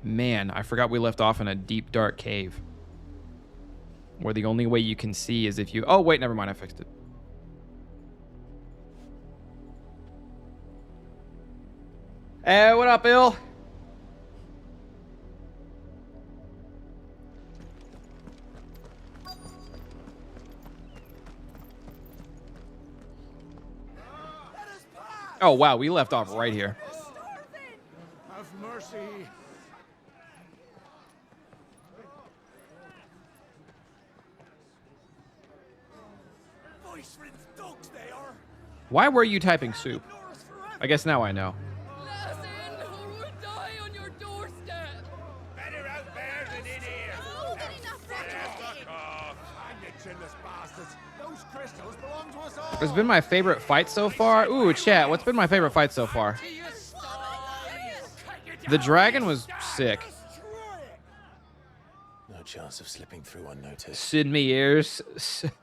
Man, I forgot we left off in a deep, dark cave. Where the only way you can see is if you... Oh, wait, never mind. I fixed it. Hey, what up, Bill? Oh, wow. We left off right here. Have mercy. Why were you typing soup? I guess now I know. What's been my favorite fight so far? Ooh, chat. What's been my favorite fight so far? The dragon was sick. No chance of slipping through unnoticed. Sid Meier's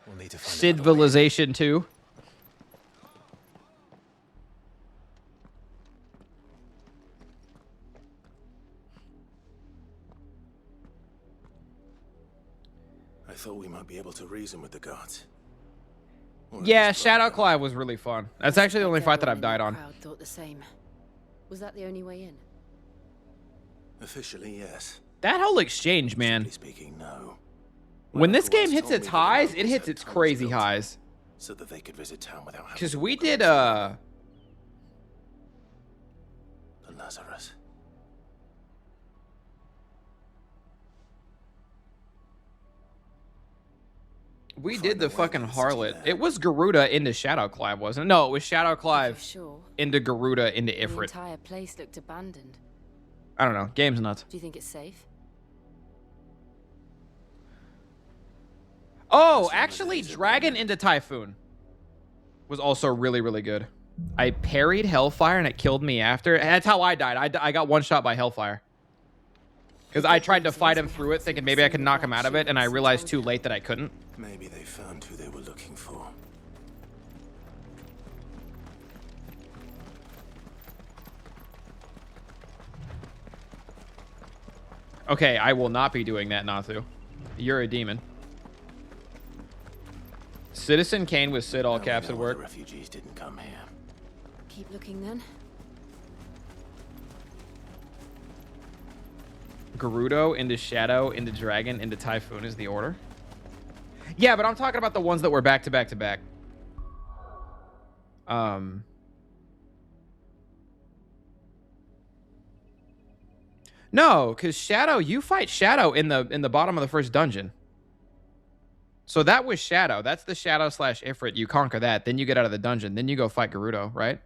We'll need to find Civilization 2. I thought we might be able to reason with the guards. Yeah, Shadow Clive was really fun. That's actually the only fight that I've died on. Crowd thought the same. Was that the only way in? Officially, yes. That whole exchange, man. Strictly speaking, no. When this game hits its highs, it hits its crazy highs. So that they could visit town without having Because to we walk did, around the Lazarus. we did the fucking harlot. It was Garuda into Shadow Clive, wasn't it? No, it was Shadow Clive Sure. into Garuda into The Ifrit. entire place looked abandoned. I don't know. Game's nuts. Do you think it's safe? Oh, actually, Dragon into Typhoon was also really, really good. I parried Hellfire and it killed me after. That's how I died. I got one shot by Hellfire. Because I tried to fight him through it, thinking maybe I could knock him out of it, and I realized too late that I couldn't. Maybe they found who they were looking for. Okay, I will not be doing that, Nathu. You're a demon. Citizen Kane with Sid all Now we caps know at why work. The refugees didn't come here. Keep looking then. Gerudo into Shadow into Dragon into Typhoon is the order. Yeah, but I'm talking about the ones that were back to back to back. No, because Shadow, you fight Shadow in the bottom of the first dungeon. So that was Shadow. That's the Shadow / Ifrit. You conquer that, then you get out of the dungeon, then you go fight Gerudo, right?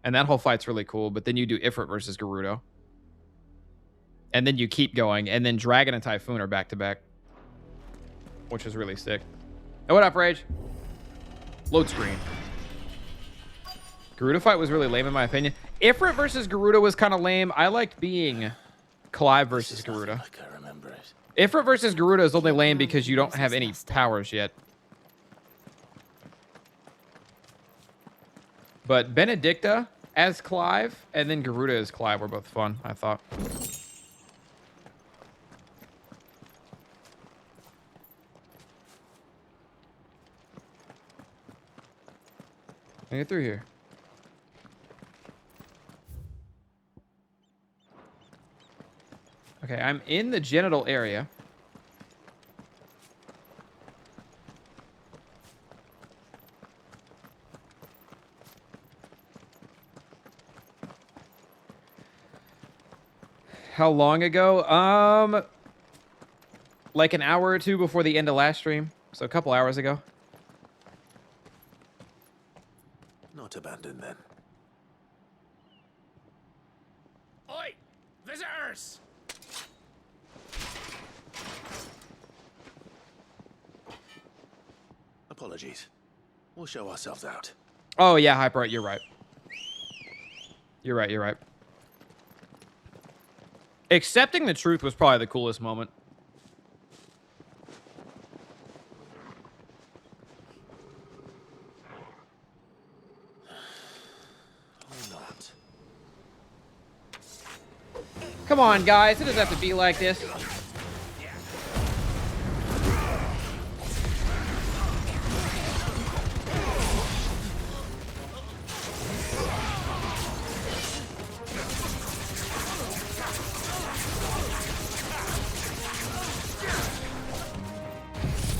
And that whole fight's really cool, but then you do Ifrit versus Gerudo. And then you keep going, and then Dragon and Typhoon are back to back. Which is really sick. Oh, what up, Rage? Load screen. Gerudo fight was really lame in my opinion. Ifrit versus Gerudo was kind of lame. I liked being Clive versus Gerudo. Like I remember it. Ifrit versus Gerudo is only lame because you don't have any powers yet. But Benedicta as Clive and then Gerudo as Clive were both fun, I thought. Let me get through here. Okay, I'm in the genital area. How long ago? Like an hour or two before the end of last stream. So a couple hours ago. Not abandoned then. Oi! Visitors! Apologies. We'll show ourselves out. Oh, yeah, Hyper, you're right. You're right, you're right. Accepting the truth was probably the coolest moment. Or not. Come on, guys. It doesn't have to be like this.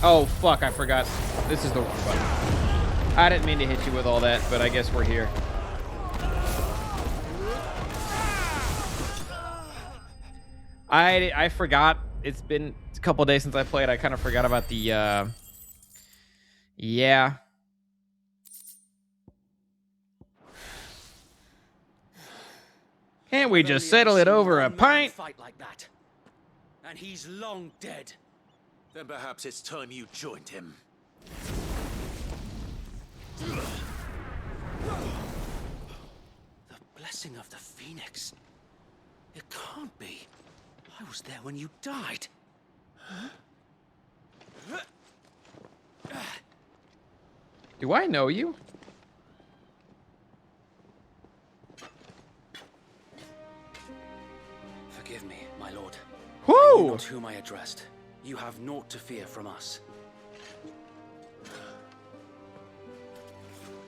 Oh, fuck, I forgot. This is the wrong button. I didn't mean to hit you with all that, but I guess we're here. I forgot. It's been a couple days since I played. I kind of forgot about the, yeah. Can't we just settle it over a pint? Fight like that. And he's long dead. Then perhaps it's time you joined him. The blessing of the Phoenix. It can't be. I was there when you died. Do I know you? Forgive me, my lord. Whoo! I knew not whom I addressed. You have naught to fear from us.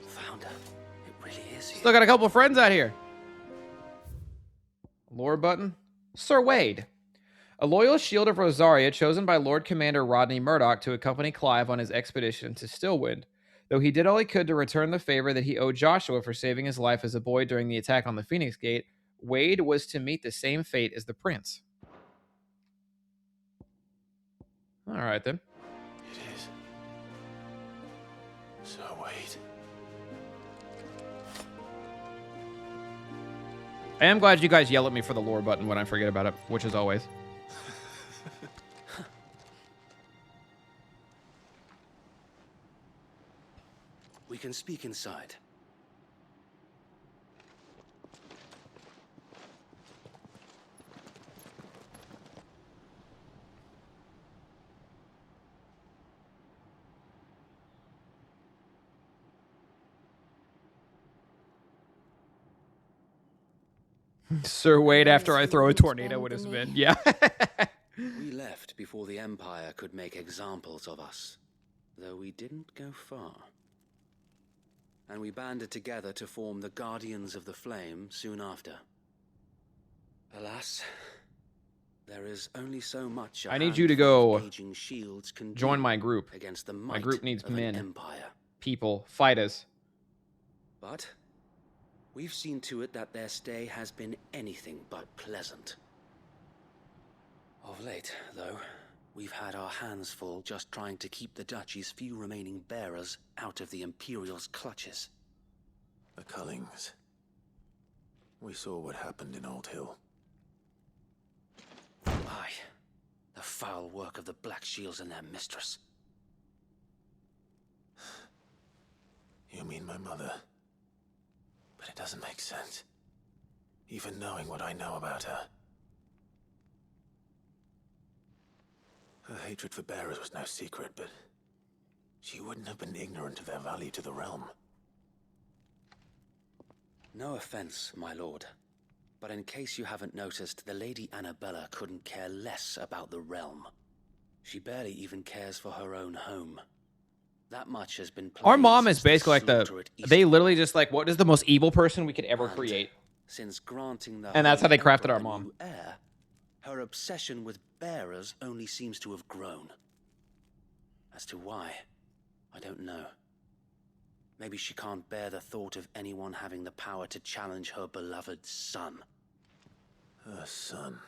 Founder, it really is you. Still got a couple of friends out here. Lore button. Sir Wade. A loyal shield of Rosaria chosen by Lord Commander Rodney Murdoch to accompany Clive on his expedition to Stillwind. Though he did all he could to return the favor that he owed Joshua for saving his life as a boy during the attack on the Phoenix Gate, Wade was to meet the same fate as the prince. All right, then. It is. So wait. I am glad you guys yell at me for the lore button when I forget about it, which is always. We can speak inside. Sir Wade after I throw a tornado would have been. Yeah. We left before the Empire could make examples of us, though we didn't go far. And we banded together to form the Guardians of the Flame soon after. Alas, there is only so much I need you to go aging shields can join do my group. against the My might group needs of an men. empire. People, fighters. But we've seen to it that their stay has been anything but pleasant. Of late, though, we've had our hands full just trying to keep the Duchy's few remaining bearers out of the Imperial's clutches. The Cullings. We saw what happened in Old Hill. Aye, the foul work of the Black Shields and their mistress. You mean my mother? But it doesn't make sense. Even knowing what I know about her. Her hatred for bearers was no secret, but she wouldn't have been ignorant of their value to the realm. No offense, my lord, but in case you haven't noticed, the Lady Annabella couldn't care less about the realm. She barely even cares for her own home. That much has been Our plain mom is since the basically like the... slaughter at They Eastwood. literally just like, what is the most evil person we could ever And create? Since granting the And that's how Holy they crafted Emperor our a mom. new heir, her obsession with bearers only seems to have grown. As to why, I don't know. Maybe she can't bear the thought of anyone having the power to challenge her beloved son. Her son.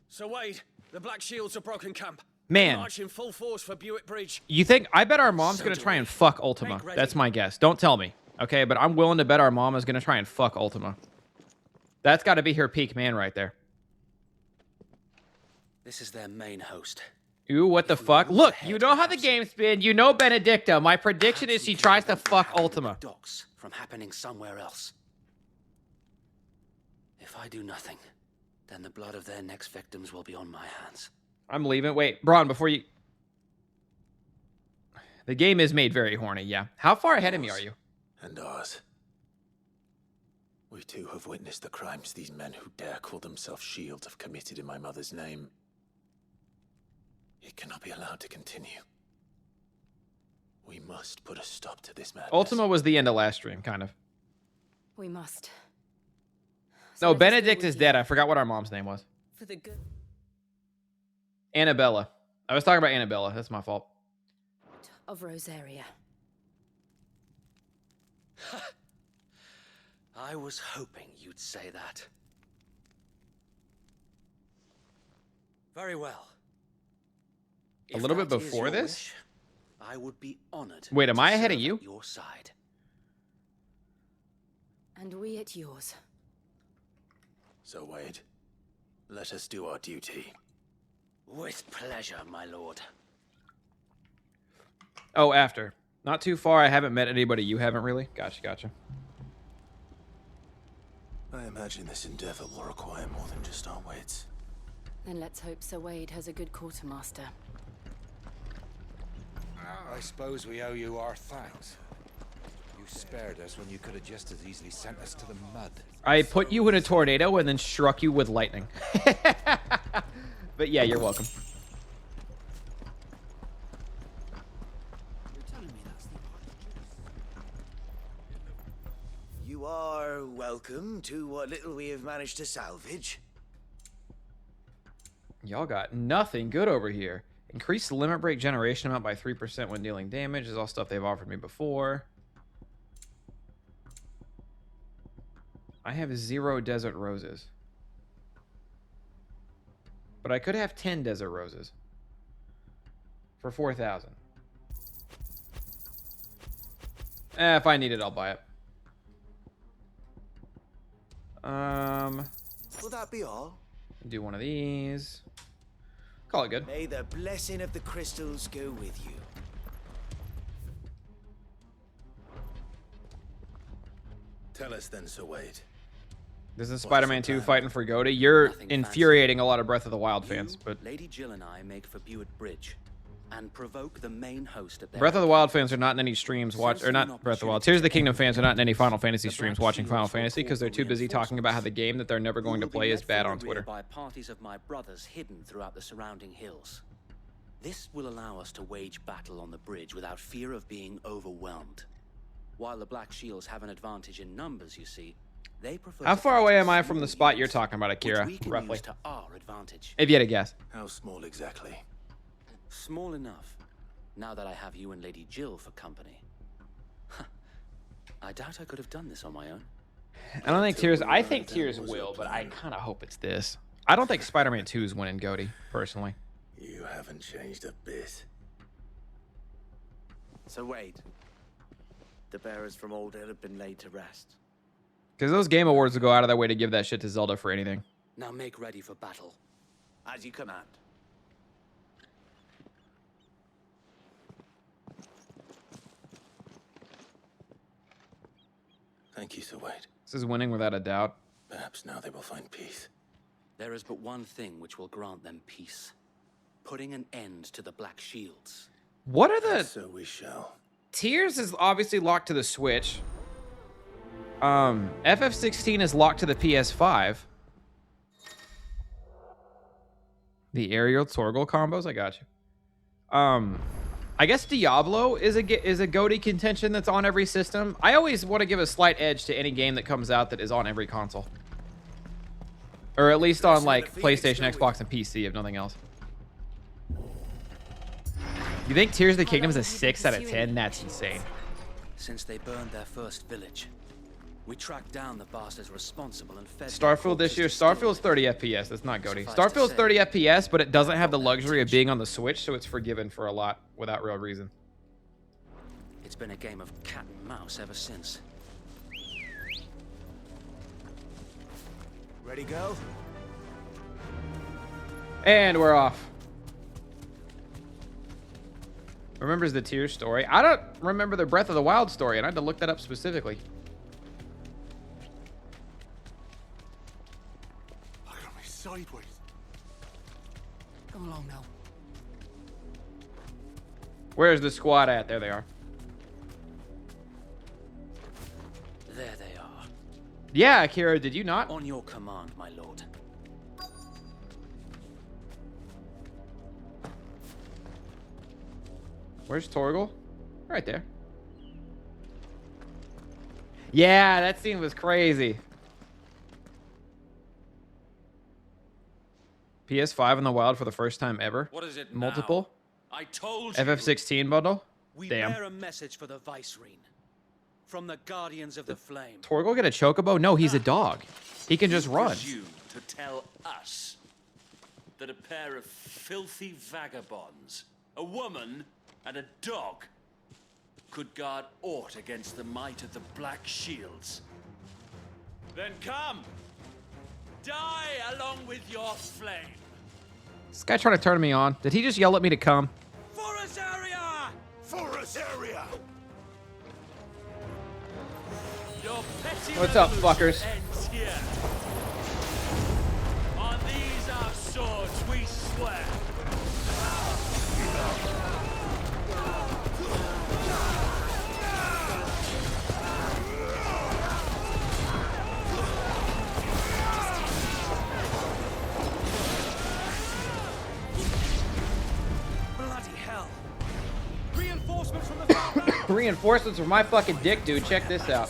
Sir Wade, the Black Shields have broken camp. Man. March in full force for Buick Bridge. You think... I bet our mom's So going to do try we. and fuck Ultima. Make ready. That's my guess. Don't tell me. Okay, but I'm willing to bet our mom is going to try and fuck Ultima. That's got to be her peak man right there. This is their main host. Ooh, what the fuck? Look, you know how the game's been. You know Benedicta. My prediction is she tries to fuck Ultima. Docks from happening somewhere else. If I do nothing, then the blood of their next victims will be on my hands. I'm leaving. Wait, Braun, before you... The game is made very horny, yeah. How far ahead of me are you? And ours. We too have witnessed the crimes these men who dare call themselves shields have committed in my mother's name. It cannot be allowed to continue. We must put a stop to this madness. Ultima was the end of last stream, kind of. We must. No, let us go Benedict with is you. dead. I forgot what our mom's name was. For the good Annabella. I was talking about Annabella. That's my fault. of Rosaria. I was hoping you'd say that. Very well. A If little bit that is before your this? wish, I would be honored. Wait, am to I ahead of serve you? at your side. And we at yours. So, Wade, let us do our duty. With pleasure, my lord. Oh, after. Not too far. I haven't met anybody. You haven't really? Gotcha. I imagine this endeavor will require more than just our wits. Then let's hope Sir Wade has a good quartermaster. I suppose we owe you our thanks. You spared us when you could have just as easily sent us to the mud. I put you in a tornado and then struck you with lightning. But yeah, you're welcome. You are welcome to what little we have managed to salvage. Y'all got nothing good over here. Increase the limit break generation amount by 3% when dealing damage. This is all stuff they've offered me before. I have 0 desert roses. But I could have 10 desert roses. For 4,000. If I need it, I'll buy it. Will that be all? Do one of these. Call it good. May the blessing of the crystals go with you. Tell us then, Sir Wade. This is Spider-Man 2 fighting for Goaty. You're Nothing fancy. infuriating a lot of Breath of the Wild fans, You, but Lady Jill and I make for Buett Bridge and provoke the main host at their Breath of the Wild fans are not in any streams or not Breath of the Wild. Tears of the Kingdom fans are not in any Final Fantasy streams watching Final Fantasy because they're too busy talking about how the game that they're never going to play is bad on Twitter. By parties of my brothers hidden throughout the surrounding hills. This will allow us to wage battle on the bridge without fear of being overwhelmed. While the Black Shields have an advantage in numbers, you see, they prefer. How to far fight away in am I from small the spot you're units, talking about, Akira, which we can roughly? use to our advantage. If you had a guess. How small exactly? Small enough. Now that I have you and Lady Jill for company. I doubt I could have done this on my own. I don't think Tears. I think Tears will, but I kind of hope it's this. I don't think Spider-Man 2 is winning Goaty, personally. You haven't changed a bit. So Wade, the bearers from Oldale have been laid to rest. Because those Game Awards will go out of their way to give that shit to Zelda for anything. Now make ready for battle. As you command. Thank you, Sir Wade. This is winning without a doubt. Perhaps now they will find peace. There is but one thing which will grant them peace. Putting an end to the Black Shields. What are the... So we shall. Tears is obviously locked to the Switch. FF16 is locked to the PS5. The aerial Torgal combos, I got you. I guess Diablo is a GOTY contention that's on every system. I always want to give a slight edge to any game that comes out that is on every console. Or at least on like PlayStation, Xbox, and PC, if nothing else. You think Tears of the Kingdom is a 6 out of 10? That's insane. Since they burned their first village, we tracked down the bastards responsible and fed them Starfield this corpses year. to stone. Starfield's 30 FPS. That's not GOTY. Suffice to Starfield's say, 30 FPS, but it doesn't have the luxury of being on the Switch, so it's forgiven for a lot without real reason. It's been a game of cat and mouse ever since. Ready, go? And we're off. Remembers the Tears story. I don't remember the Breath of the Wild story, and I had to look that up specifically. Look at me sideways. Come along now. Where's the squad at? There they are. There they are. Yeah, Akira, did you not? On your command, my lord. Where's Torgal? Right there. Yeah, that scene was crazy. PS5 in the wild for the first time ever. What is it Multiple. now? I told you. FF16 bundle. We Damn. bear a message for the Vicereine. From the Guardians of the Flame. Torgal get a chocobo? No, he's a dog. He can just run. You to tell us that a pair of filthy vagabonds, a woman and a dog, could guard aught against the might of the Black Shields. Then come, die along with your flame. This guy trying to turn me on. Did he just yell at me to come? For Azaria! For Azaria! Your petty What's up, revolution fuckers? ends here. On these our swords we swear. Bloody hell! Reinforcements from the far back. Reinforcements for my fucking dick, dude. Check this out.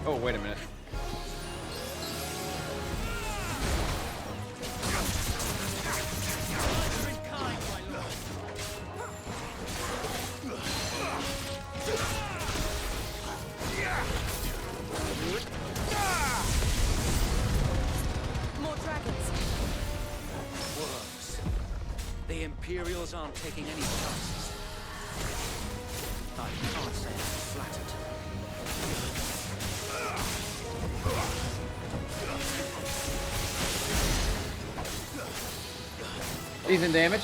Oh, wait a minute. More dragons. Worms. The Imperials aren't taking any chances. I can't say I'm flattered. Decent damage.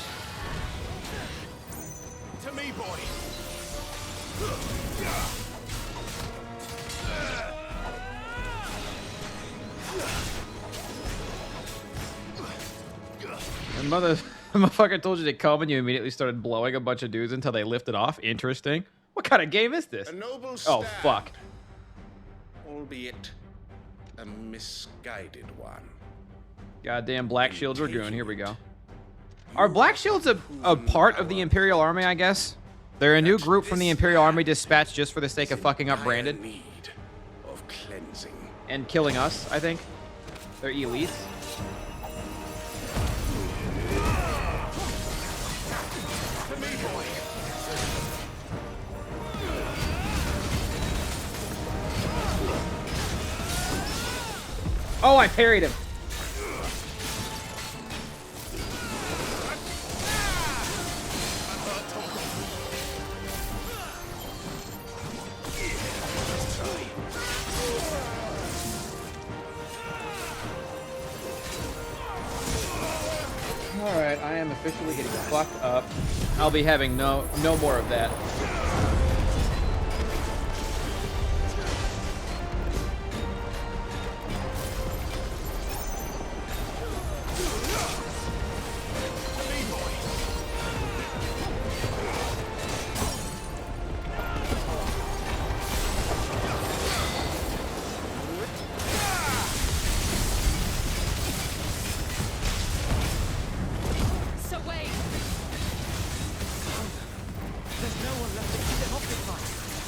To me, boy! And motherfucker told you to come and you immediately started blowing a bunch of dudes until they lifted off. Interesting. What kind of game is this? A noble Oh, stand, fuck. albeit a misguided one. Goddamn Black Shield Dragoon. Here we go. Are Black Shields a part of the Imperial Army, I guess? They're a new group from the Imperial Army dispatched just for the sake of fucking up Brandon Need of cleansing. and killing us, I think. They're elites. To me, boy! Oh, I parried him. Alright, I am officially getting fucked up. I'll be having no more of that. So wait.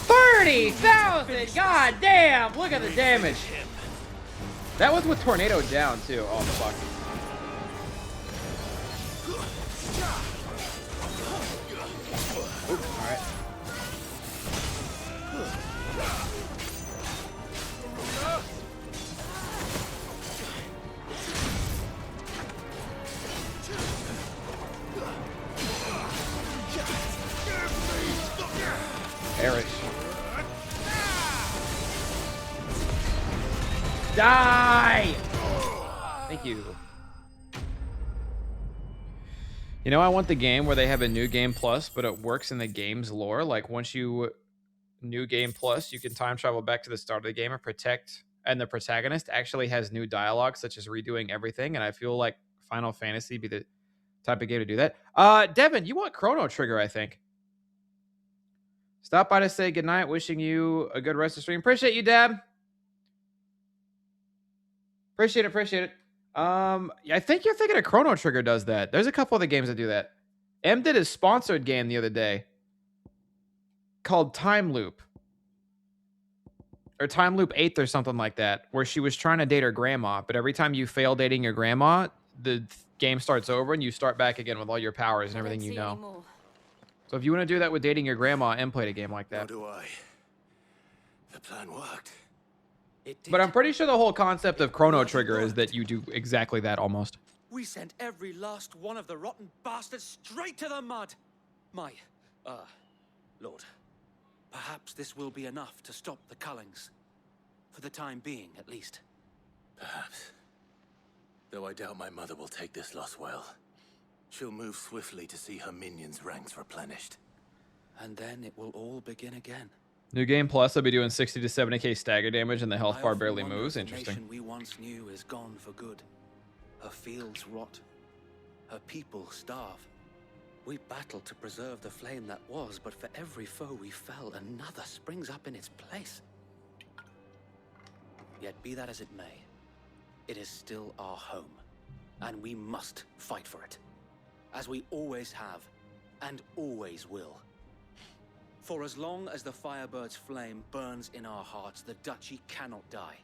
30,000! God damn! Look at the damage. That was with Tornado down too. Oh fuck. Oops, all right. Perish. Die! Thank you. You know, I want the game where they have a new game plus, but it works in the game's lore. Like once you new game plus, you can time travel back to the start of the game and protect, and the protagonist actually has new dialogue, such as redoing everything. And I feel like Final Fantasy type of game to do that. Devin, you want Chrono Trigger, I think. Stop by to say goodnight. Wishing you a good rest of the stream. Appreciate you, Deb. Appreciate it. I think you're thinking of Chrono Trigger does that. There's a couple other games that do that. M did a sponsored game the other day called Time Loop. Or Time Loop 8th or something like that, where she was trying to date her grandma, but every time you fail dating your grandma, the game starts over and you start back again with all your powers and everything you know. So if you want to do that with dating your grandma and play a game like that. Nor do I. The plan worked. But I'm pretty sure the whole concept of Chrono Trigger is that you do exactly that almost. We sent every last one of the rotten bastards straight to the mud. My, Lord, perhaps this will be enough to stop the Cullings. For the time being, at least. Perhaps. Though I doubt my mother will take this loss well. She'll move swiftly to see her minions' ranks replenished. And then it will all begin again. New game plus, I'll be doing 60 to 70k stagger damage and the health I bar often barely wonder moves. if the Interesting. nation we once knew is gone for good. Her fields rot. Her people starve. We battled to preserve the flame that was, but for every foe we fell, another springs up in its place. Yet be that as it may, it is still our home, and we must fight for it, as we always have, and always will. For as long as the Firebird's flame burns in our hearts, the Duchy cannot die.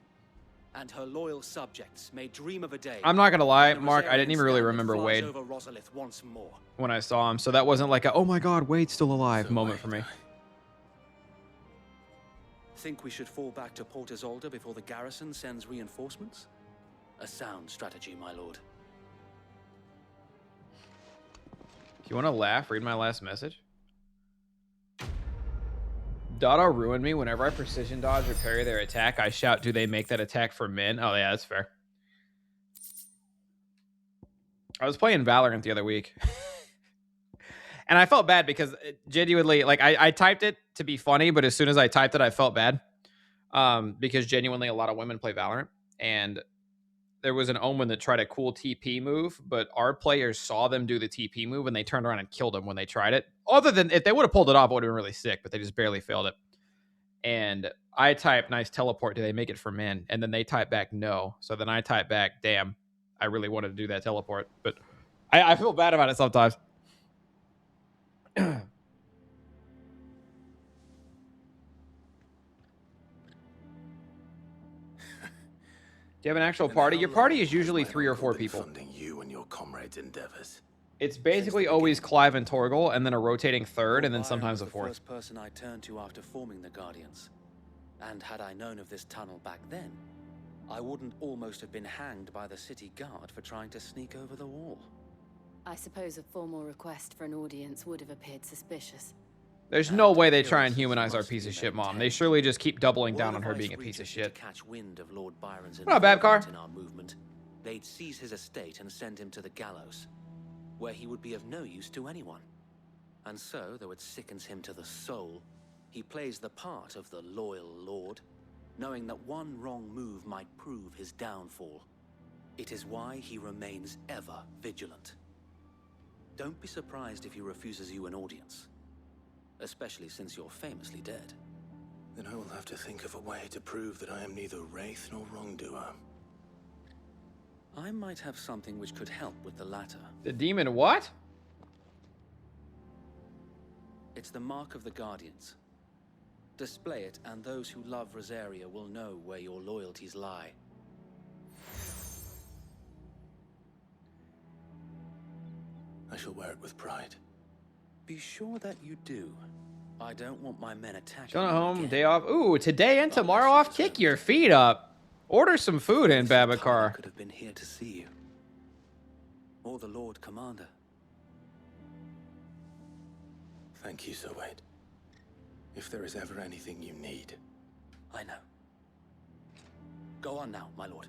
And her loyal subjects may dream of a day. I'm not gonna lie, when the Mark, I didn't even really Rosarian remember standard Wade flies over Rosalith once more. when I saw him, so that wasn't like a, oh my god, Wade's still alive So moment Wade for me. died. Think we should fall back to Port Isolde before the garrison sends reinforcements? A sound strategy, my lord. If you want to laugh, read my last message. Dada ruined me. Whenever I precision dodge or parry their attack, I shout, do they make that attack for men? Oh, yeah, that's fair. I was playing Valorant the other week. And I felt bad because genuinely, like, I typed it to be funny, but as soon as I typed it, I felt bad. Because genuinely, a lot of women play Valorant. And there was an Omen that tried a cool TP move, but our players saw them do the TP move and they turned around and killed him when they tried it. Other than if they would have pulled it off, it would have been really sick, but they just barely failed it. And I typed, nice teleport. Do they make it for men? And then they type back, no. So then I type back, damn, I really wanted to do that teleport. But I feel bad about it sometimes. Do you have an actual party? Your party is usually 3 or 4 people. Funding you and your comrades' endeavors. It's basically always Clive and Torgal, and then a rotating third, and then Byron sometimes a was the fourth. first person I turned to after forming the Guardians. And had I known of this tunnel back then, I wouldn't almost have been hanged by the city guard for trying to sneak over the wall. I suppose a formal request for an audience would have appeared suspicious. There's no way they try and humanize our piece of shit mom. They surely just keep doubling down on her being a piece of shit. To catch wind of Lord Byron's Not a bad car. involvement in our movement, they'd seize his estate and send him to the gallows, where he would be of no use to anyone. And so, though it sickens him to the soul, he plays the part of the loyal lord, knowing that one wrong move might prove his downfall. It is why he remains ever vigilant. Don't be surprised if he refuses you an audience, especially since you're famously dead. Then I will have to think of a way to prove that I am neither wraith nor wrongdoer. I might have something which could help with the latter. The demon what? It's the mark of the Guardians. Display it, and those who love Rosaria will know where your loyalties lie. I shall wear it with pride. Be sure that you do. I don't want my men attacking Going you home, again. day off. Ooh, today and tomorrow off. Kick your feet up. Order some food in Tyler Babacar. could have been here to see you. Or the Lord Commander. Thank you, Sir Wade. If there is ever anything you need. I know. Go on now, my lord.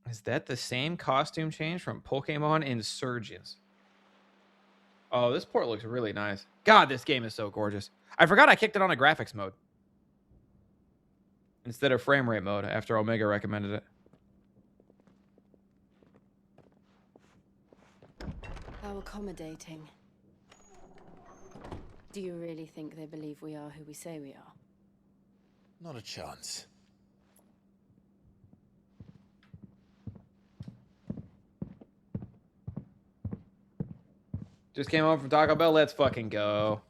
Is that the same costume change from Pokemon Insurgents? Oh, this port looks really nice. God, this game is so gorgeous. I forgot I kicked it on a graphics mode. instead of frame rate mode after Omega recommended it. How accommodating. Do you really think they believe we are who we say we are? Not a chance. Just came home from Taco Bell. Let's fucking go.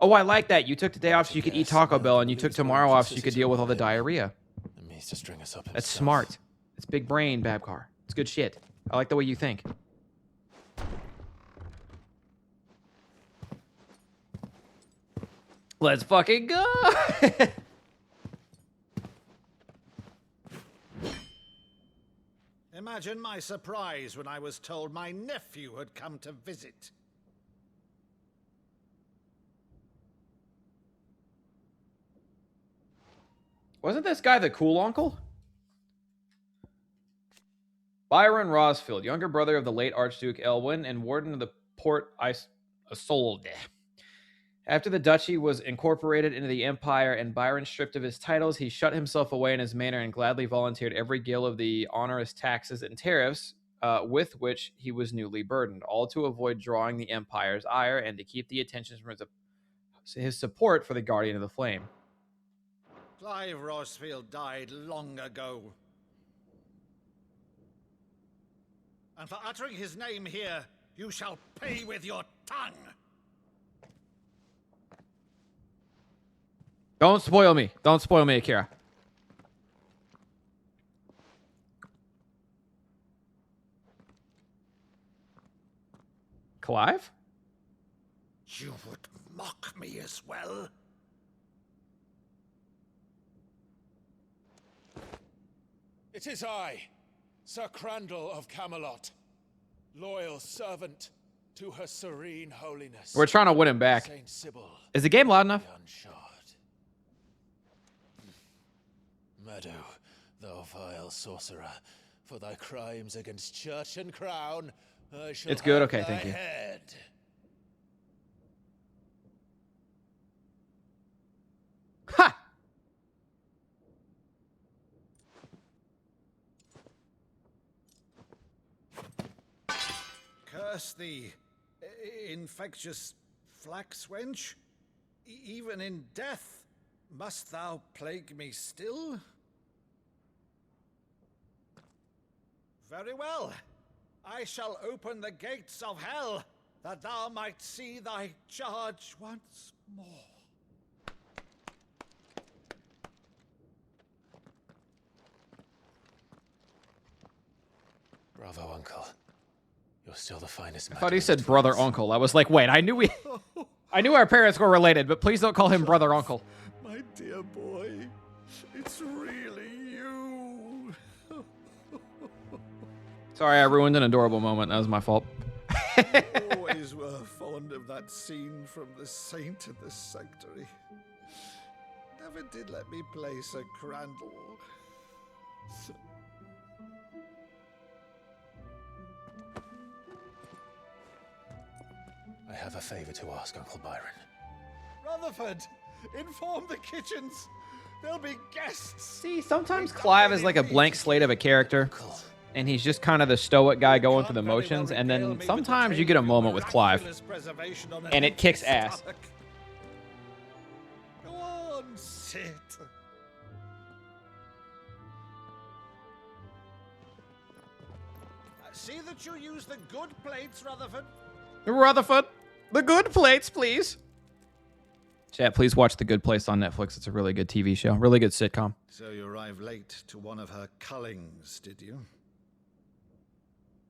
Oh, I like that. You took the day off so you could eat Taco Bell, and you took tomorrow off so you could deal with all the diarrhea. It means to string us up That's himself. smart. It's big brain, Babcar. It's good shit. I like the way you think. Let's fucking go. Imagine my surprise when I was told my nephew had come to visit. Wasn't this guy the cool uncle? Byron Rosfield, younger brother of the late Archduke Elwyn and warden of the Port Isolde. After the duchy was incorporated into the empire and Byron stripped of his titles, he shut himself away in his manor and gladly volunteered every gill of the onerous taxes and tariffs with which he was newly burdened, all to avoid drawing the empire's ire and to keep the attention from his support for the Guardian of the Flame. Clive Rosfield died long ago. And for uttering his name here, you shall pay with your tongue. Don't spoil me. Don't spoil me, Akira. Clive? You would mock me as well? It is I, Sir Crandall of Camelot, loyal servant to her serene holiness. We're trying to win him back. Saint Sybil, Is the game loud enough? Unshod. Meadow, thou vile sorcerer, for thy crimes against church and crown, I shall It's good? have Okay, thy thank you. head. Ha! Curse thee, infectious flax wench. Even in death, must thou plague me still? Very well. I shall open the gates of hell, that thou might see thy charge once more. Bravo, uncle. You're still the finest man. I thought he said brother uncle. I was like, wait, I knew our parents were related, but please don't call him brother uncle. My dear boy, it's really you. Sorry, I ruined an adorable moment. That was my fault. Always were fond of that scene from The Saint and the Sanctuary. Never did let me play Sir Crandall. I have a favor to ask, Uncle Byron. Rutherford, inform the kitchens. There'll be guests. See, sometimes Clive is like a blank slate of a character, and he's just kind of the stoic guy going through the motions, and then sometimes you get a moment with Clive, and it kicks ass. Go on, sit. See that you use the good plates, Rutherford. Rutherford, the Good Plates, please. Chat, please watch The Good Place on Netflix. It's a really good TV show, really good sitcom. So you arrived late to one of her cullings, did you?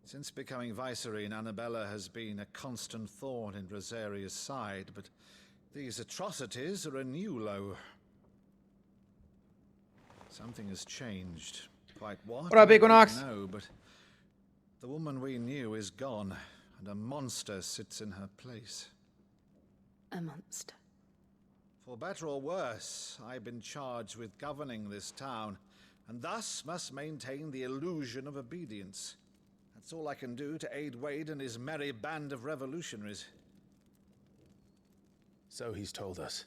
Since becoming Vicereine, Annabella has been a constant thorn in Rosaria's side, but these atrocities are a new low. Something has changed. Quite what? What up, Equinox? No, but the woman we knew is gone, and a monster sits in her place. A monster. For better or worse, I've been charged with governing this town, and thus must maintain the illusion of obedience. That's all I can do to aid Wade and his merry band of revolutionaries. So he's told us.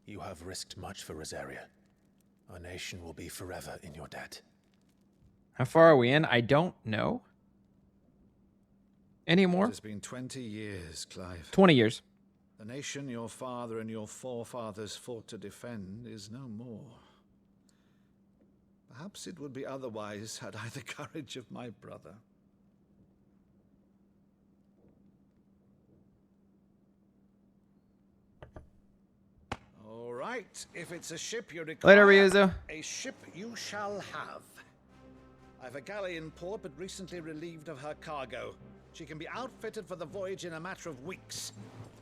You have risked much for Rosaria. Our nation will be forever in your debt. How far are we in? I don't know. Anymore? It has been 20 years, Clive. 20 years. The nation your father and your forefathers fought to defend is no more. Perhaps it would be otherwise had I the courage of my brother. All right, if it's a ship you require, Later, Ryuzo. a ship you shall have. I've a galley in port, but recently relieved of her cargo. She can be outfitted for the voyage in a matter of weeks.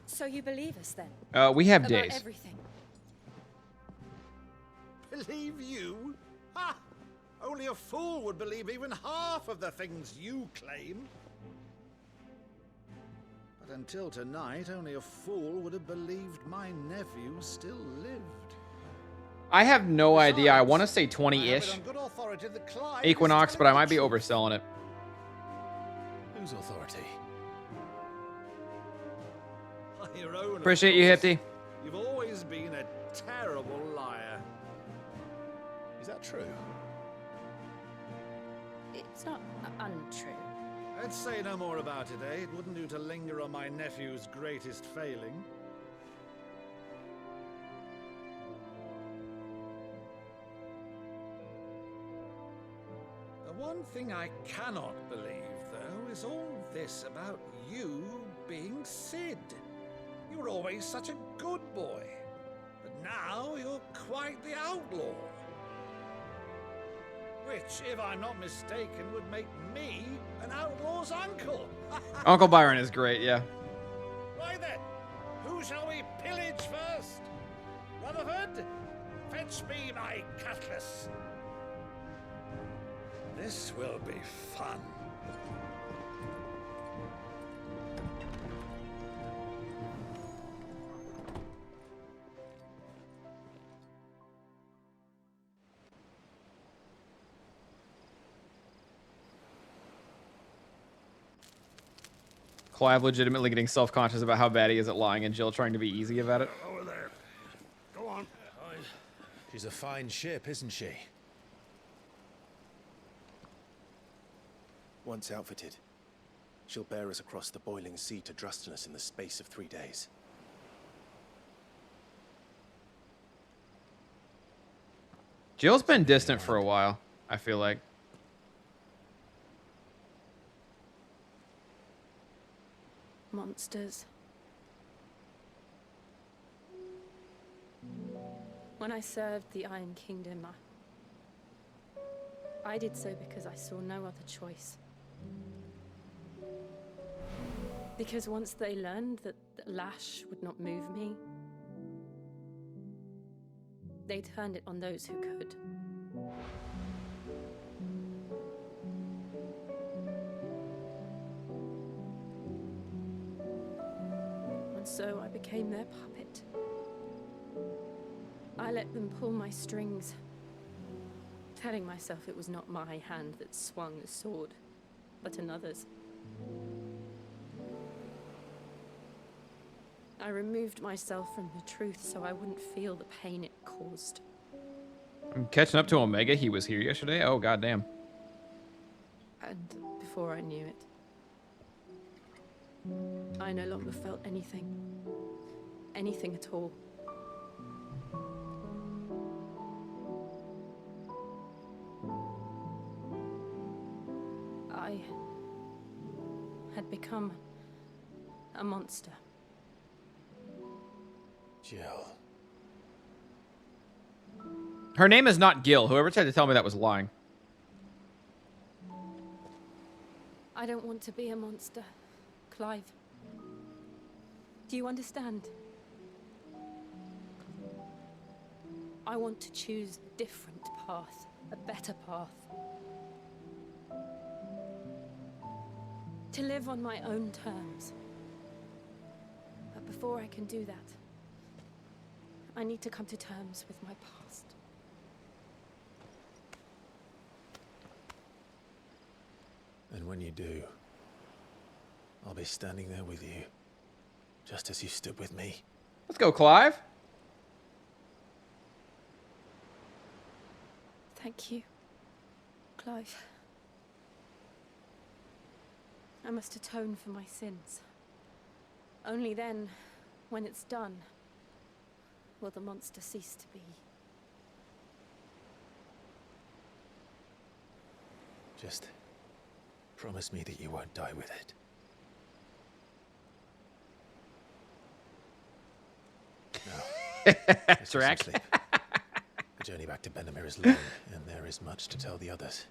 So you believe us then? We have About days. everything. Believe you? Ha! Only a fool would believe even half of the things you claim. But until tonight, only a fool would have believed my nephew still lived. I have no idea. I Besides, want to say I have it 20-ish on good authority that Clive Equinox, is but I telling might be the truth. overselling it. Whose authority? Your own, of Appreciate you, course. Hipty. You've always been a terrible liar. Is that true? It's not untrue. I'd say no more about it, eh? It wouldn't do to linger on my nephew's greatest failing. The one thing I cannot believe, though, is all this about you being Sid. You were always such a good boy, but now you're quite the outlaw. Which, if I'm not mistaken, would make me an outlaw's uncle. Uncle Byron is great, yeah. Right then, who shall we pillage first? Rutherford, fetch me my cutlass. This will be fun. Clive legitimately getting self-conscious about how bad he is at lying, and Jill trying to be easy about it. Over there. Go on. She's a fine ship, isn't she? Once outfitted, she'll bear us across the boiling sea to Drustinus in the space of 3 days. Jill's been distant for a while, I feel like. Monsters. When I served the Iron Kingdom, I did so because I saw no other choice. Because once they learned that Lash would not move me, they turned it on those who could. And so I became their puppet. I let them pull my strings, telling myself it was not my hand that swung the sword, but another's. I removed myself from the truth so I wouldn't feel the pain it caused. I'm catching up to Omega. He was here yesterday. Oh, goddamn. And before I knew it, I no longer felt anything. Anything at all. I had become a monster. Jill. Her name is not Gil. Whoever tried to tell me that was lying. I don't want to be a monster, Clive. Do you understand? I want to choose a different path, a better path. To live on my own terms. But before I can do that, I need to come to terms with my past. And when you do, I'll be standing there with you, just as you stood with me. Let's go, Clive. Thank you, Clive. I must atone for my sins. Only then, when it's done, will the monster cease to be. Just promise me that you won't die with it. No. That's right. The journey back to Benamir is long, and there is much to tell the others.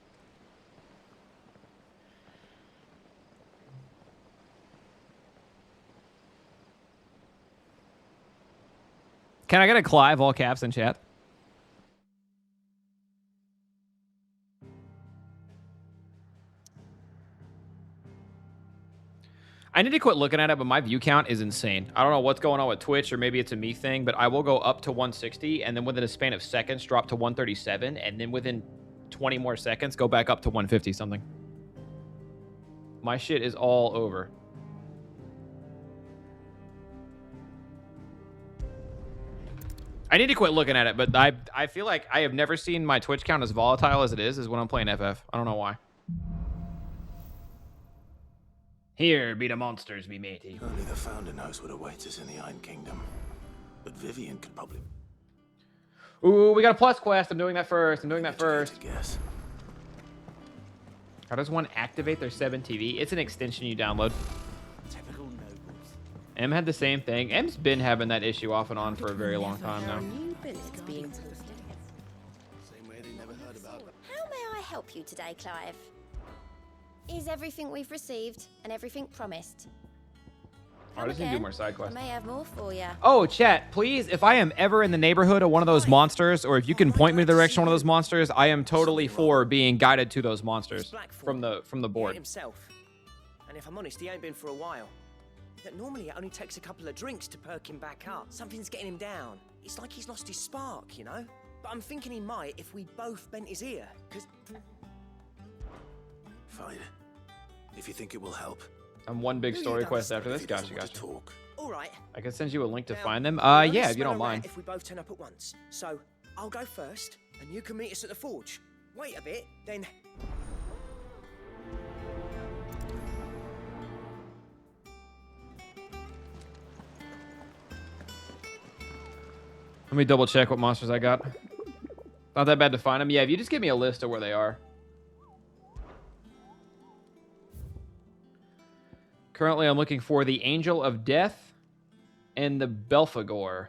Can I get a Clive all caps in chat? I need to quit looking at it, but my view count is insane. I don't know what's going on with Twitch, or maybe it's a me thing, but I will go up to 160, and then within a span of seconds, drop to 137, and then within 20 more seconds, go back up to 150 something. My shit is all over. I need to quit looking at it, but I feel like I have never seen my Twitch count as volatile as it is when I'm playing FF. I don't know why. Here be the monsters, me matey. Only the Founder knows what awaits us in the Iron Kingdom. But Vivian could probably... Ooh, we got a plus quest. I'm doing that first. I'm doing that first. Guess. How does one activate their 7 TV? It's an extension you download. Typical nobles. M had the same thing. M's been having that issue off and on for a very long time now. New bullets being toasted. Same way they never heard about them. How may I help you today, Clive? Is everything we've received and everything promised? I just need to do more side I quests. may have more for you. Oh, chat, please, if I am ever in the neighborhood of one of those monsters, or if you can point me in the direction of one of those monsters, I am totally for being guided to those monsters from the board. Himself. And if I'm honest, he ain't been for a while. That normally it only takes a couple of drinks to perk him back up. Something's getting him down. It's like he's lost his spark, you know? But I'm thinking he might if we both bent his ear, because... Fine. If you think it will help. I'm one big story quest after this. Gotcha. Talk. All right. I can send you a link to Now, find them. we'll only Yeah, if you smell don't a rat mind. If we both turn up at once. So, I'll go first, and you can meet us at the forge. Wait a bit, then... Let me double check what monsters I got. Not that bad to find them. Yeah, if you just give me a list of where they are. Currently, I'm looking for the Angel of Death and the Belphegor.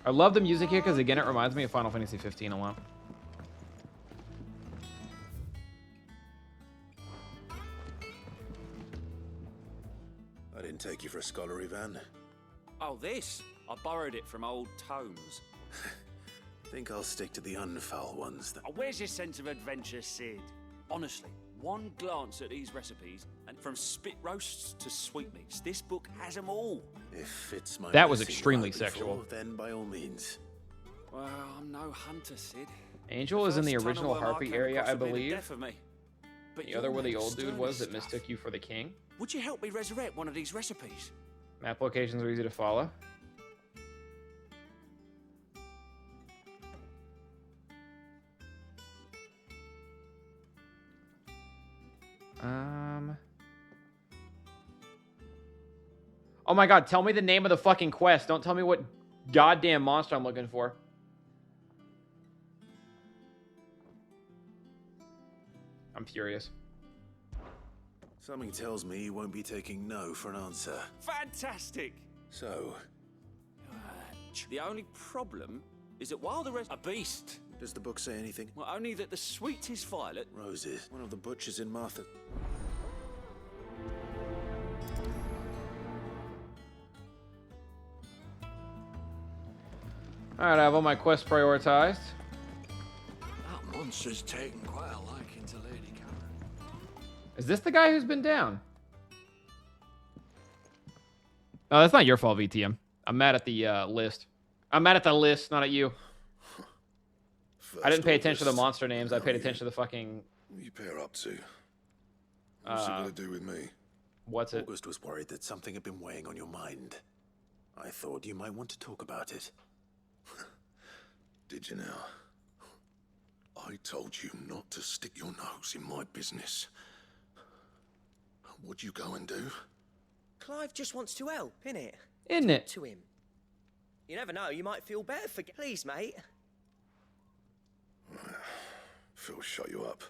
I love the music here because, again, it reminds me of Final Fantasy 15 a lot. I didn't take you for a scholar, Ivan. Oh, this? I borrowed it from old tomes. Think I'll stick to the unfoul ones. Oh, where's your sense of adventure, Sid? Honestly, one glance at these recipes, and from spit roasts to sweetmeats, this book has them all. If it's my That was blessing extremely you're hoping sexual. for, then by all means. Well, I'm no hunter, Sid. Angel is in the First original tunnel worm I Harpy came area, across I would be the believe. death of me. But The other you're where the made of old dude sterling was that stuff. mistook you for the king. Would you help me resurrect one of these recipes? Map locations are easy to follow. Oh my god, tell me the name of the fucking quest. Don't tell me what goddamn monster I'm looking for. I'm furious. Something tells me you won't be taking no for an answer. Fantastic! So, The only problem is that while the rest are beast, does the book say anything? well, only that the sweetest violet. Roses, one of the butchers in Martha. Alright, I have all my quests prioritized. That monster's taken quite a liking to Lady Karen. Is this the guy who's been down? Oh, that's not your fault, VTM. I'm mad at the list. I'm mad at the list, not at you. I didn't pay attention to the monster names. I paid attention to the fucking... What are you pair up to? What's it gonna do with me? What's it? August was worried that something had been weighing on your mind. I thought you might want to talk about it. Did you now? I told you not to stick your nose in my business. What'd you go and do? Clive just wants to help, innit? Isn't it? To him. You never know, you might feel better for... Please, mate. Phil shut you up.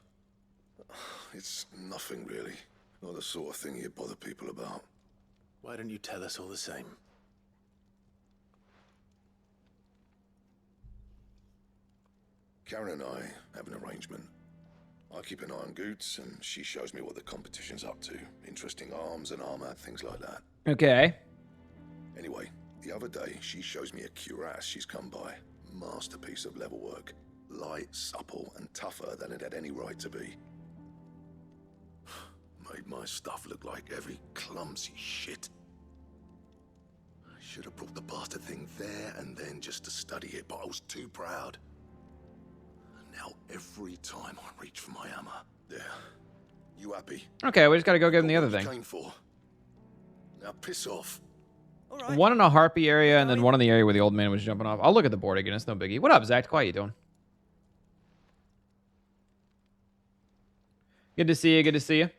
It's nothing really. Not the sort of thing you bother people about. Why don't you tell us all the same? Karen and I have an arrangement. I keep an eye on Goots, and she shows me what the competition's up to. Interesting arms and armor, things like that. Okay. Anyway, the other day, she shows me a cuirass she's come by. Masterpiece of level work. Light, supple, and tougher than it had any right to be. Made my stuff look like heavy, clumsy shit. I should have brought the bastard thing there and then just to study it, but I was too proud. Now every time I reach for my hammer, there. You happy? Okay, we just gotta go give him the other thing. Came for. Now piss off. Right. One in a harpy area, and then one in the area where the old man was jumping off. I'll look at the board again. It's no biggie. What up, Zach? How you doing? Good to see you. Good to see you.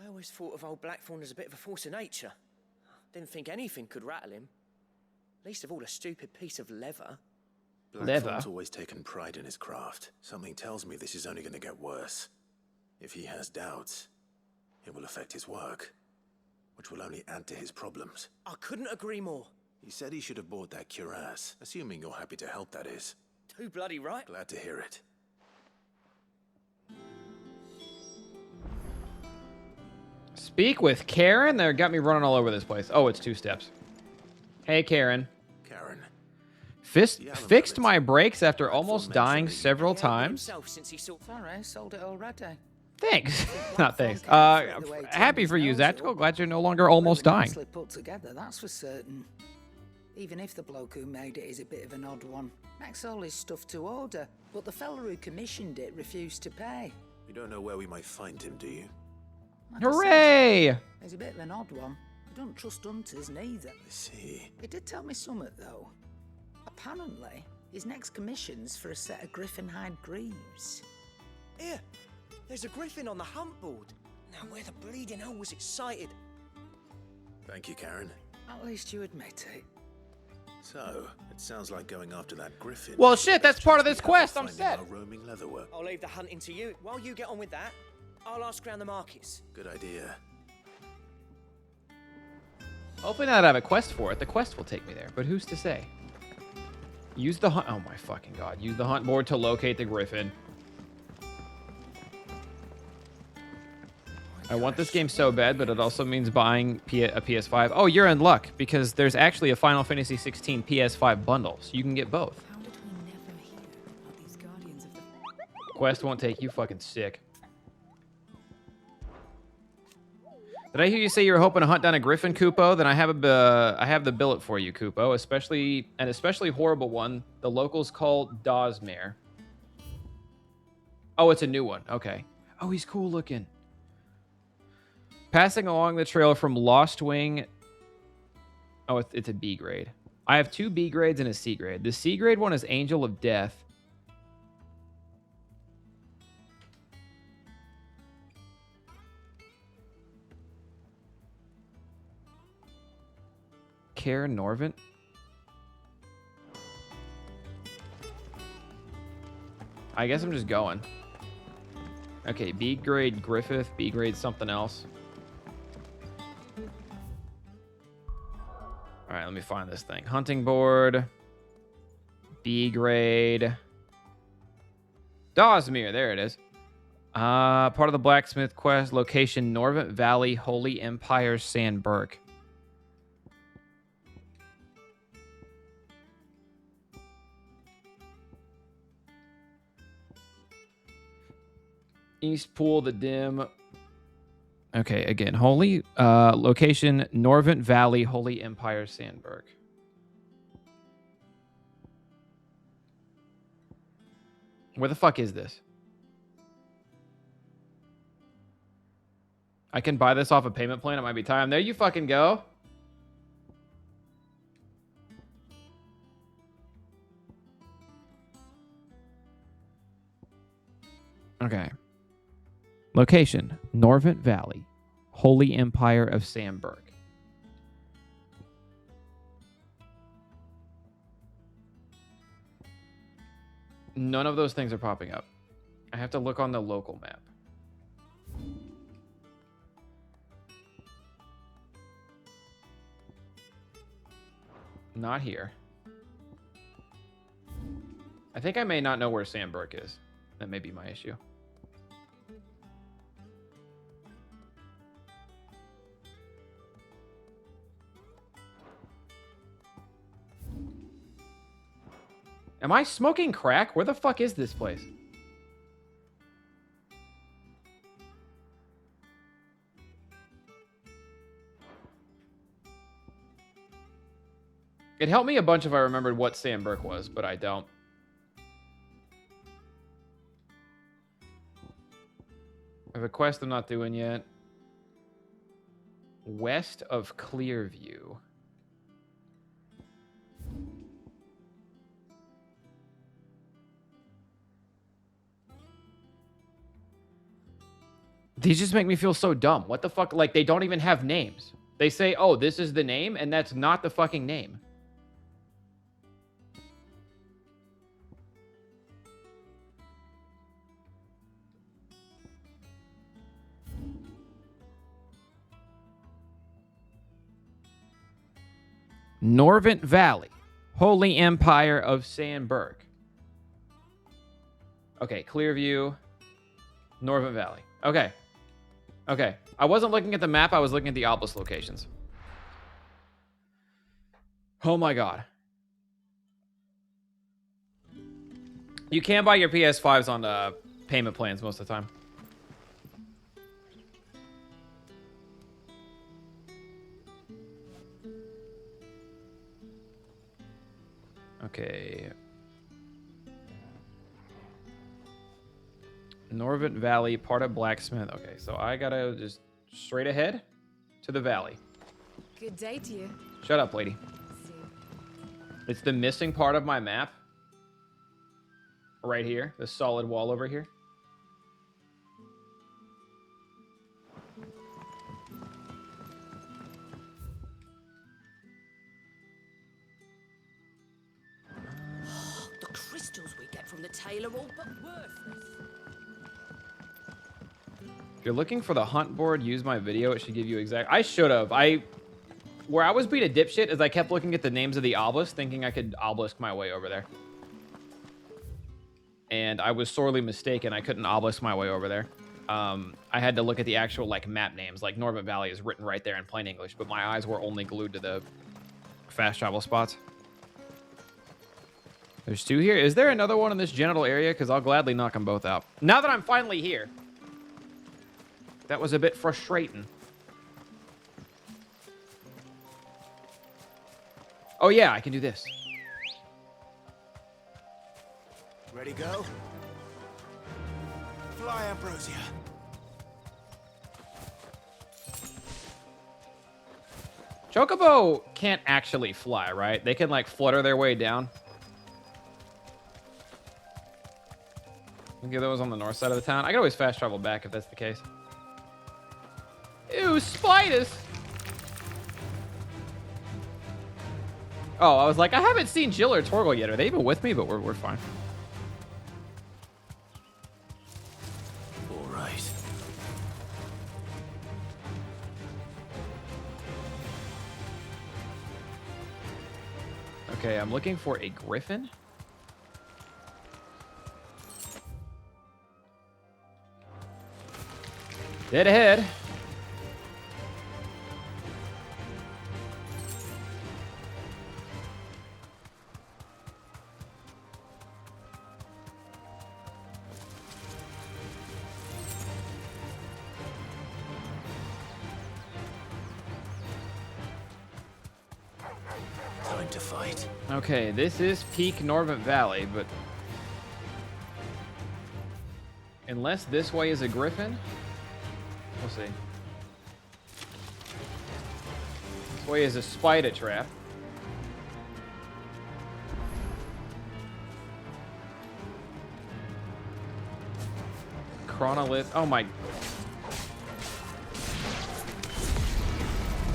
I always thought of old Blackthorn as a bit of a force of nature. Didn't think anything could rattle him. Least of all a stupid piece of leather. Blackthorn's always taken pride in his craft. Something tells me this is only going to get worse. If he has doubts, it will affect his work, which will only add to his problems. I couldn't agree more. He said he should have bought that cuirass, assuming you're happy to help, that is. Too bloody right. Glad to hear it. Speak with Karen? They got me running all over this place. Oh, it's 2 steps. Hey, Karen. Karen. Fixed my brakes after almost dying several times. Sorry, sold it already. Thanks. Not thanks. Happy for you, Zachko. Glad you're no longer almost dying. Put together, that's for certain. Even if the bloke who made it is a bit of an odd one. Makes all his stuff to order, but the fella who commissioned it refused to pay. You don't know where we might find him, do you? Like Hooray! He's a bit of an odd one. I don't trust hunters neither. I see. He did tell me something though. Apparently, his next commission's for a set of griffin hide greaves. Here, there's a griffin on the hunt board. Now where the bleeding hell was it sighted? Thank you, Karen. At least you admit it. So, it sounds like going after that griffin. Well, shit, that's part of this quest. I'm set. Roaming leatherwork. I'll leave the hunting to you. While you get on with that, I'll ask around the markets. Good idea. Hopefully not have a quest for it. The quest will take me there, but who's to say? Use the hunt. Oh my fucking god! Use the hunt board to locate the griffin. I want this game so bad, but it also means buying a PS5. Oh, you're in luck, because there's actually a Final Fantasy 16 PS5 bundle, so you can get both. How did we never hear about these guardians of the... Quest won't take you fucking sick. Did I hear you say you were hoping to hunt down a griffin, Kupo? Then I have the billet for you, Kupo. Especially horrible one. The locals call Dawsmere. Oh, it's a new one. Okay. Oh, he's cool looking. Passing along the trail from Lost Wing. Oh, it's a B grade. I have 2 B grades and a C grade. The C grade one is Angel of Death. Karen Norvent. I guess I'm just going. Okay, B grade Griffith, B grade something else. All right, let me find this thing. Hunting board. B grade. Dawsmere, there it is. Part of the blacksmith quest. Location Norvent Valley, Holy Empire, Sandburg. East Pool, the Dim. Okay, again, holy location, Norvent Valley, Holy Empire, Sandburg. Where the fuck is this? I can buy this off a payment plan. It might be time. There you fucking go. Okay. Location, Norvent Valley, Holy Empire of Sandburg. None of those things are popping up. I have to look on the local map. Not here. I think I may not know where Sandburg is. That may be my issue. Am I smoking crack? Where the fuck is this place? It'd help me a bunch if I remembered what Sandburg was, but I don't. I have a quest I'm not doing yet. West of Clearview. These just make me feel so dumb. What the fuck? Like, they don't even have names. They say, oh, this is the name, and that's not the fucking name. Norvent Valley, Holy Empire of Sandburg. Okay, Clearview, Norvent Valley. Okay. Okay. I wasn't looking at the map. I was looking at the obelisk locations. Oh my god. You can buy your PS5s on payment plans most of the time. Okay. Norvent Valley, part of Blacksmith. Okay, so I gotta just straight ahead to the valley. Good day to you. Shut up, lady. It's the missing part of my map. Right here. The solid wall over here. The crystals we get from the tailor all but worthless. If you're looking for the hunt board, use my video. It should give you exact... I should have. Where I was being a dipshit is I kept looking at the names of the obelisks, thinking I could obelisk my way over there. And I was sorely mistaken. I couldn't obelisk my way over there. I had to look at the actual, like, map names. Like, Norvent Valley is written right there in plain English, but my eyes were only glued to the fast travel spots. There's two here. Is there another one in this general area? Because I'll gladly knock them both out. Now that I'm finally here. That was a bit frustrating. Oh, yeah, I can do this. Ready, go? Fly, Ambrosia. Chocobo can't actually fly, right? They can, like, flutter their way down. Okay, that was on the north side of the town. I can always fast travel back if that's the case. Ew, spiders! Oh, I was like, I haven't seen Jill or Torgal yet. Are they even with me? But we're fine. All right. Okay, I'm looking for a griffin. Dead ahead. to fight. Okay, this is peak Norvent Valley, but unless this way is a griffin, we'll see. This way is a spider trap. Chronolith. Oh my.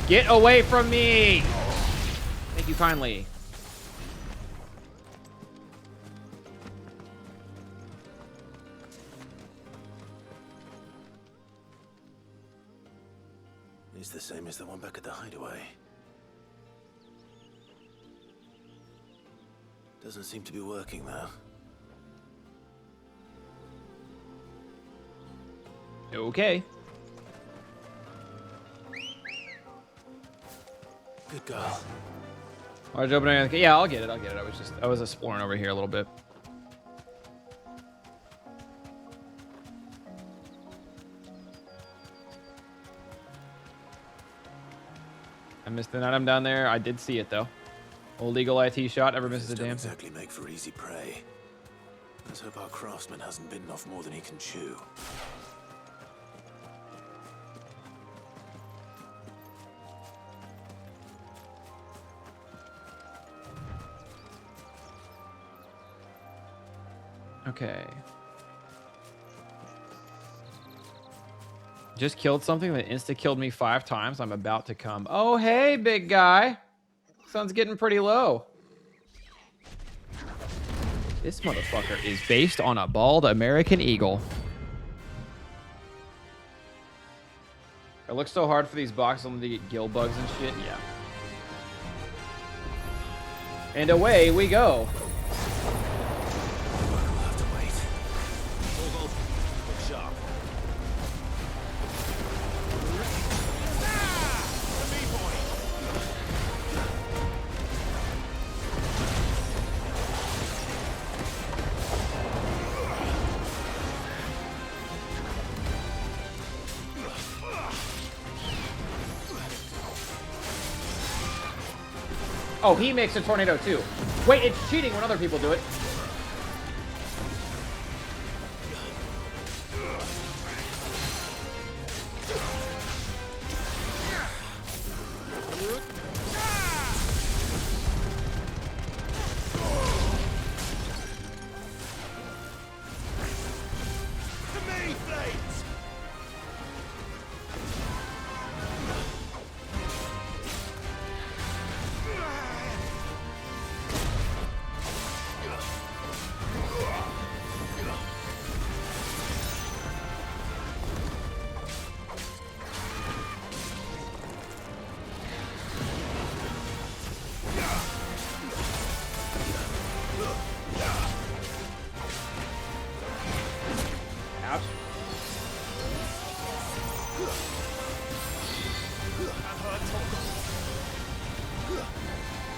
Get away from me! Thank you kindly. It's the same as the one back at the hideaway. Doesn't seem to be working though. Okay. Good girl. Large opening. Yeah, I'll get it. I'll get it. I was exploring over here a little bit. I missed an item down there. I did see it though. Old Eagle IT shot never misses a damn thing. Exactly make for easy prey. Let's hope our craftsman hasn't bitten off more than he can chew. Okay. Just killed something that insta-killed me 5 times. I'm about to come. Oh, hey, big guy. Sun's getting pretty low. This motherfucker is based on a bald American eagle. It looks so hard for these boxes only to get gill bugs and shit. Yeah. And away we go. Oh, he makes a tornado too. Wait, it's cheating when other people do it.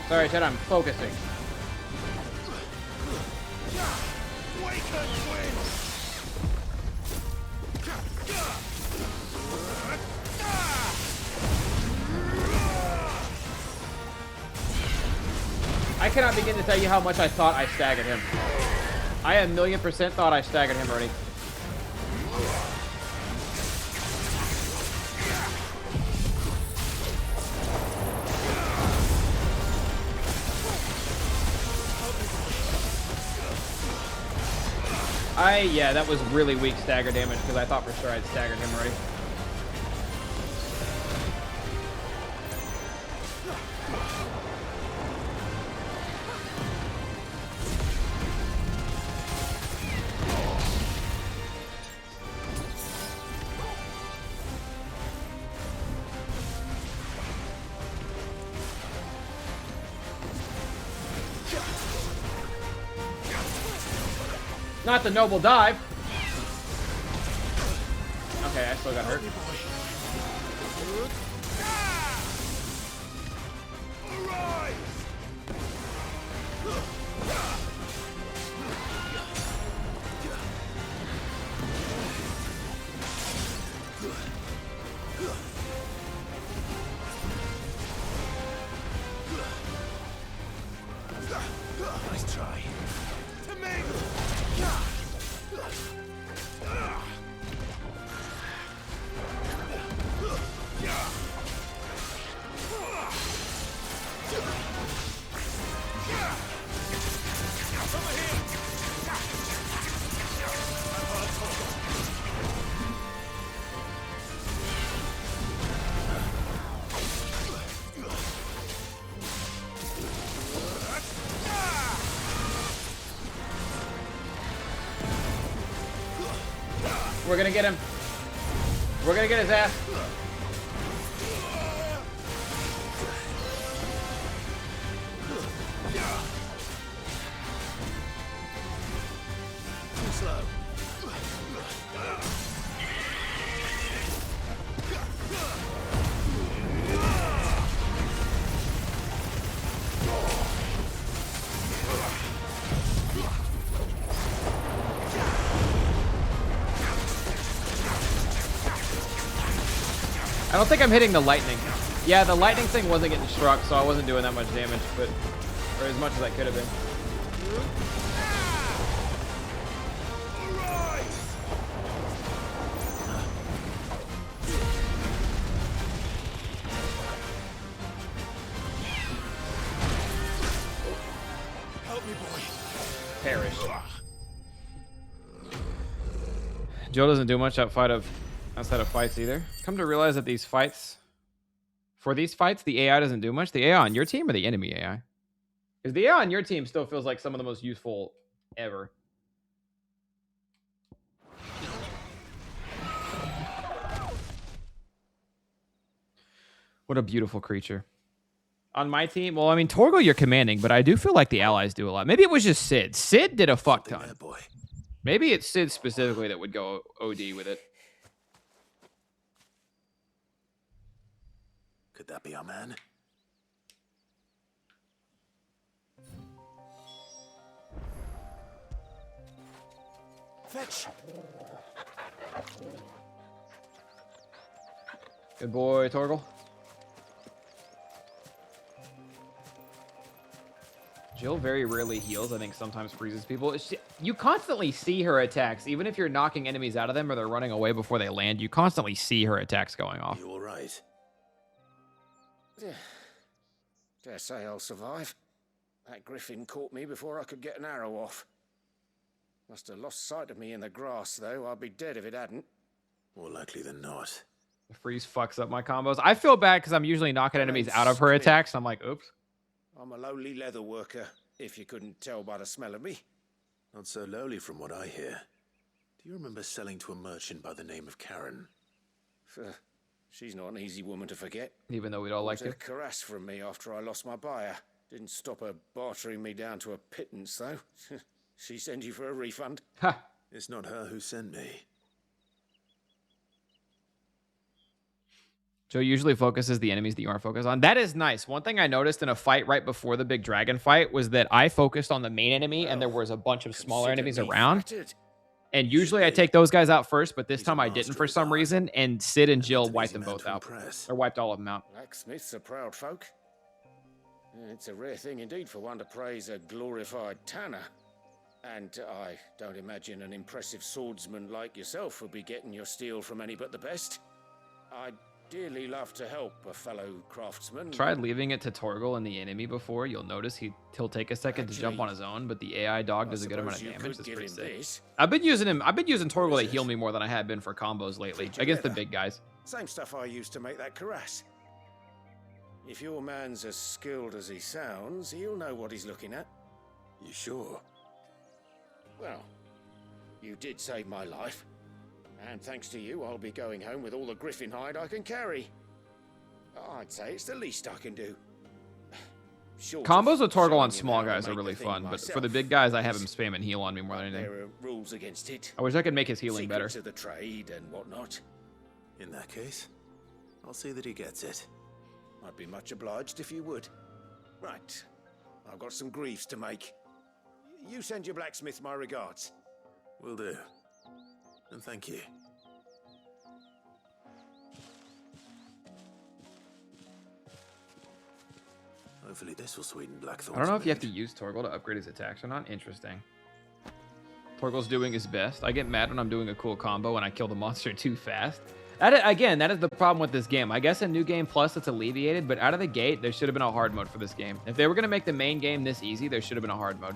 Sorry, Ted, I'm focusing. I cannot begin to tell you how much I thought I staggered him. I 1,000,000% thought I staggered him already. Yeah, that was really weak stagger damage because I thought for sure I'd staggered him already. Not the noble dive. Okay, I still got hurt. We're gonna get him. We're gonna get his ass. Too slow. I don't think I'm hitting the lightning. Yeah, the lightning thing wasn't getting struck, so I wasn't doing that much damage, but or as much as I could have been. Help me, boy. Perish. Joe doesn't do much outside of fights either. Come to realize that these fights, the AI doesn't do much. The AI on your team or the enemy AI? Because the AI on your team still feels like some of the most useful ever. What a beautiful creature. On my team, well, I mean, Torgal you're commanding, but I do feel like the allies do a lot. Maybe it was just Sid. Sid did a fuck ton. Maybe it's Sid specifically that would go OD with it. Could that be our man? Fetch. Good boy, Torgal. Jill very rarely heals. I think sometimes freezes people. You constantly see her attacks. Even if you're knocking enemies out of them or they're running away before they land, you constantly see her attacks going off. You all right? Dare say I'll survive. That griffin caught me before I could get an arrow off. Must have lost sight of me in the grass, though. I'd be dead if it hadn't. More likely than not. The freeze fucks up my combos. I feel bad because I'm usually knocking enemies out of her attacks. I'm like, oops. I'm a lowly leather worker, if you couldn't tell by the smell of me. Not so lowly from what I hear. Do you remember selling to a merchant by the name of Karen? She's not an easy woman to forget. Even though we'd all like a it. caress from me after I lost my buyer. Didn't stop her bartering me down to a pittance, though. She sent you for a refund? Ha! It's not her who sent me. Joe usually focuses the enemies that you aren't focused on. That is nice. One thing I noticed in a fight right before the big dragon fight was that I focused on the main enemy and there was a bunch of smaller enemies around. And usually I take those guys out first, but this time I didn't for some reason. And Sid and Jill wiped them both out. Or wiped all of them out. Blacksmiths are proud folk. It's a rare thing indeed for one to praise a glorified tanner. And I don't imagine an impressive swordsman like yourself will be getting your steel from any but the best. I'd dearly love to help a fellow craftsman. Tried leaving it to Torgal and the enemy before. You'll notice he'll take a second to jump on his own, but the AI dog does a good amount of damage. That's pretty sick. I've been using Torgal to heal me more than I have been for combos lately against the big guys. Same stuff I used to make that cuirass. If your man's as skilled as he sounds, he'll know what he's looking at. You sure? Well, you did save my life. And thanks to you, I'll be going home with all the griffin hide I can carry. I'd say it's the least I can do. Combos with Torgal on small guys are really fun, but for the big guys, I have him spam and heal on me more than anything. There are rules against it. I wish I could make his healing better. Secrets of the trade and whatnot. In that case, I'll see that he gets it. I'd be much obliged if you would. Right, I've got some greaves to make. You send your blacksmith my regards. Will do. And thank you. Hopefully this will sweeten Blackthorn's I don't know if you have mood. to use Torgal to upgrade his attacks or not. Interesting. Torgal's doing his best. I get mad when I'm doing a cool combo and I kill the monster too fast. Again, that is the problem with this game. I guess in New Game Plus it's alleviated, but out of the gate, there should have been a hard mode for this game. If they were going to make the main game this easy, there should have been a hard mode.